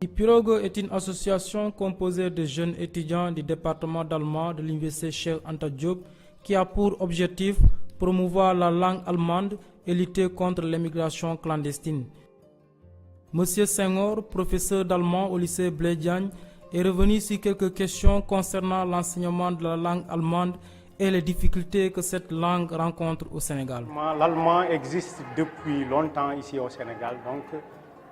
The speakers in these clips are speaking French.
Pirogue est une association composée de jeunes étudiants du département d'allemand de l'université Cheikh Anta Diop qui a pour objectif promouvoir la langue allemande et lutter contre l'immigration clandestine. Monsieur Senghor, professeur d'allemand au lycée Blaise Diagne, est revenu sur quelques questions concernant l'enseignement de la langue allemande et les difficultés que cette langue rencontre au Sénégal. L'allemand existe depuis longtemps ici au Sénégal, donc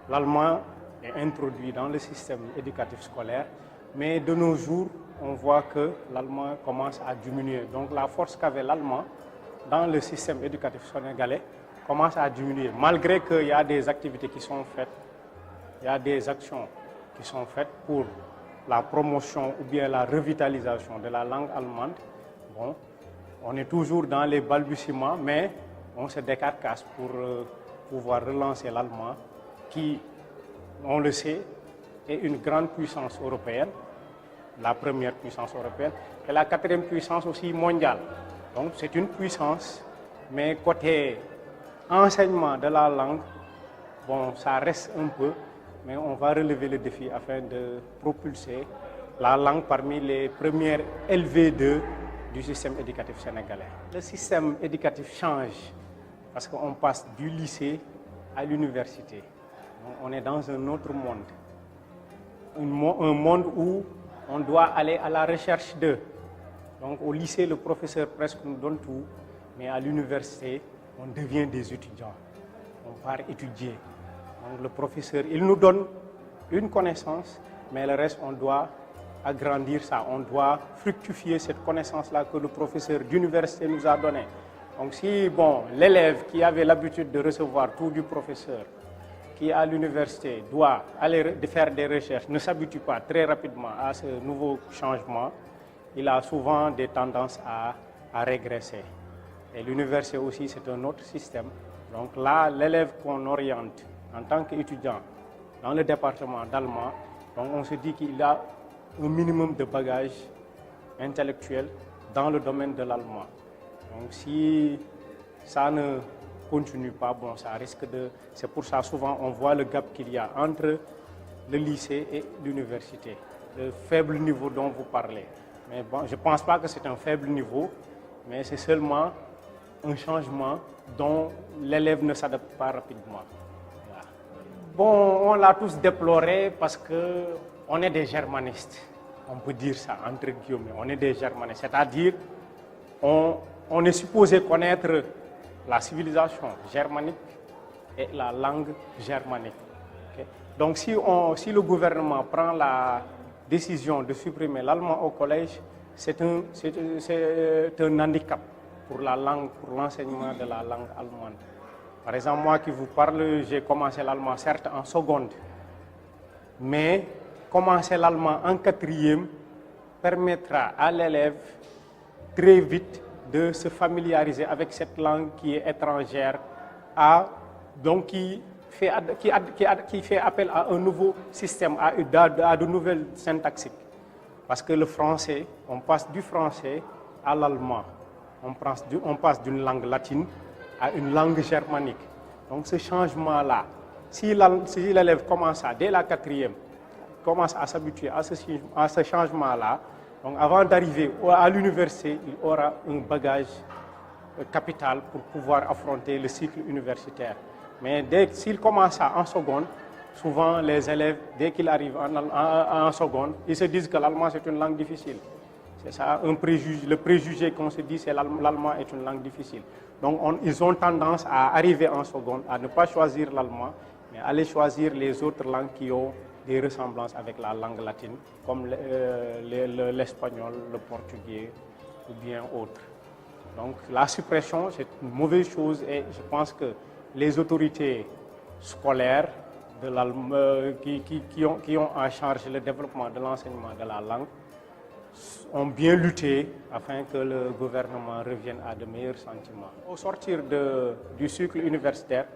l'allemand est introduit dans le système éducatif scolaire, mais de nos jours, on voit que l'allemand commence à diminuer. Donc la force qu'avait l'allemand dans le système éducatif sénégalais commence à diminuer, malgré qu'il y a des activités qui sont faites, il y a des actions qui sont faites pour la promotion ou bien la revitalisation de la langue allemande. Bon, on est toujours dans les balbutiements, mais on se décarcasse pour pouvoir relancer l'allemand qui, on le sait, est une grande puissance européenne, la première puissance européenne, et la quatrième puissance aussi mondiale. Donc c'est une puissance, mais côté enseignement de la langue, bon, ça reste un peu, mais on va relever le défi afin de propulser la langue parmi les premières LV2 du système éducatif sénégalais. Le système éducatif change parce qu'on passe du lycée à l'université. On est dans un autre monde, un monde où on doit aller à la recherche d'eux. Donc au lycée, le professeur presque nous donne tout, mais à l'université, on devient des étudiants. On part étudier. Donc le professeur, il nous donne une connaissance, mais le reste, on doit agrandir ça. On doit fructifier cette connaissance-là que le professeur d'université nous a donnée. Donc si l'élève qui avait l'habitude de recevoir tout du professeur, qui à l'université doit aller faire des recherches, ne s'habitue pas très rapidement à ce nouveau changement, il a souvent des tendances à régresser. Et l'université aussi, c'est un autre système. Donc là, l'élève qu'on oriente en tant qu'étudiant dans le département d'allemand, on se dit qu'il a un minimum de bagages intellectuels dans le domaine de l'allemand. Donc si ça ne continue pas, ça risque de... C'est pour ça souvent on voit le gap qu'il y a entre le lycée et l'université, le faible niveau dont vous parlez. Mais bon, je ne pense pas que c'est un faible niveau, mais c'est seulement un changement dont l'élève ne s'adapte pas rapidement. Voilà. Bon, on l'a tous déploré parce qu'on est des germanistes. On peut dire ça, entre guillemets, on est des germanistes. C'est-à-dire, on est supposé connaître la civilisation germanique et la langue germanique. Okay? Donc si le gouvernement prend la décision de supprimer l'allemand au collège, c'est un handicap pour la langue, pour l'enseignement de la langue allemande. Par exemple, moi qui vous parle, j'ai commencé l'allemand certes en seconde, mais commencer l'allemand en quatrième permettra à l'élève très vite de se familiariser avec cette langue qui est étrangère, donc qui fait appel à un nouveau système, à de nouvelles syntaxiques. Parce que le français, on passe du français à l'allemand. On passe d'une langue latine à une langue germanique. Donc ce changement-là, si l'élève commence dès la quatrième, commence à s'habituer à ce changement-là, donc avant d'arriver à l'université, il aura un bagage capital pour pouvoir affronter le cycle universitaire. Mais s'il commence en seconde, souvent les élèves, dès qu'ils arrivent en seconde, ils se disent que l'allemand c'est une langue difficile. C'est ça un préjugé. Le préjugé qu'on se dit, c'est l'allemand est une langue difficile. Donc ils ont tendance à arriver en seconde, à ne pas choisir l'allemand, mais à aller choisir les autres langues qui ont des ressemblances avec la langue latine, comme l'espagnol, le portugais ou bien autres. Donc la suppression, c'est une mauvaise chose et je pense que les autorités scolaires qui ont en charge le développement de l'enseignement de la langue ont bien lutté afin que le gouvernement revienne à de meilleurs sentiments. Au sortir du cycle universitaire,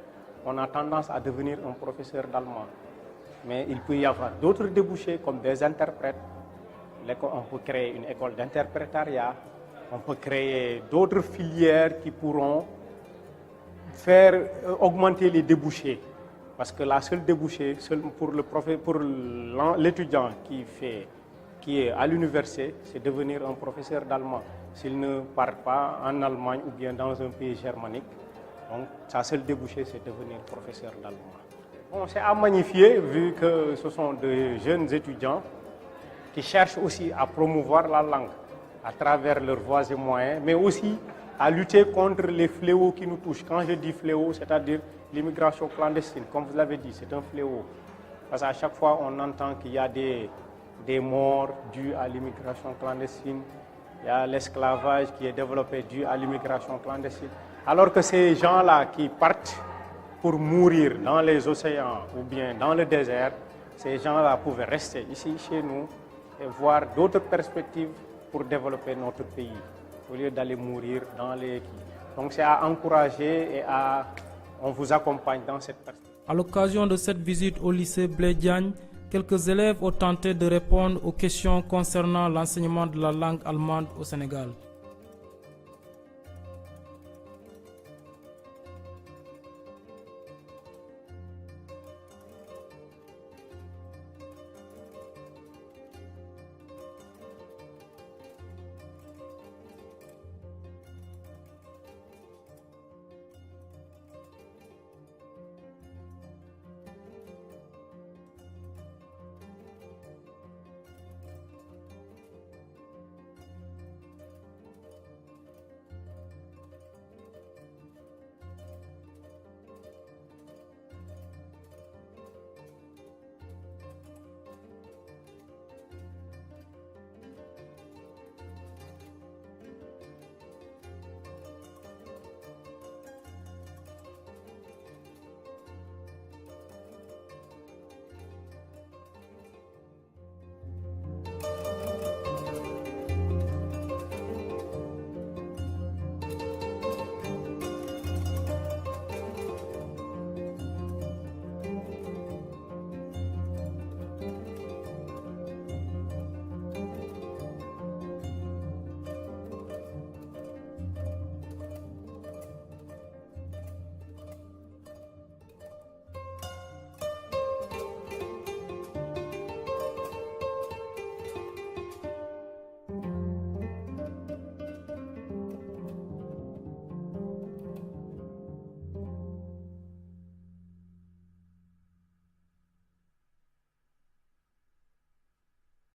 on a tendance à devenir un professeur d'allemand. Mais il peut y avoir d'autres débouchés comme des interprètes. On peut créer une école d'interprétariat. On peut créer d'autres filières qui pourront faire augmenter les débouchés Parce que la seule débouchée pour l'étudiant qui est à l'université, c'est devenir un professeur d'allemand. S'il ne part pas en Allemagne ou bien dans un pays germanique, donc sa seule débouchée, c'est devenir professeur d'allemand. Bon, c'est à magnifier vu que ce sont de jeunes étudiants qui cherchent aussi à promouvoir la langue à travers leurs voies et moyens, mais aussi à lutter contre les fléaux qui nous touchent. Quand je dis fléau, c'est-à-dire l'immigration clandestine, comme vous l'avez dit, c'est un fléau. Parce qu'à chaque fois, on entend qu'il y a des morts dues à l'immigration clandestine, il y a l'esclavage qui est développé dû à l'immigration clandestine. Alors que ces gens-là qui partent pour mourir dans les océans ou bien dans le désert, ces gens-là pouvaient rester ici chez nous et voir d'autres perspectives pour développer notre pays, au lieu d'aller mourir dans les... Donc c'est à encourager et on vous accompagne dans cette perspective. À l'occasion de cette visite au lycée Blaise Diagne, quelques élèves ont tenté de répondre aux questions concernant l'enseignement de la langue allemande au Sénégal.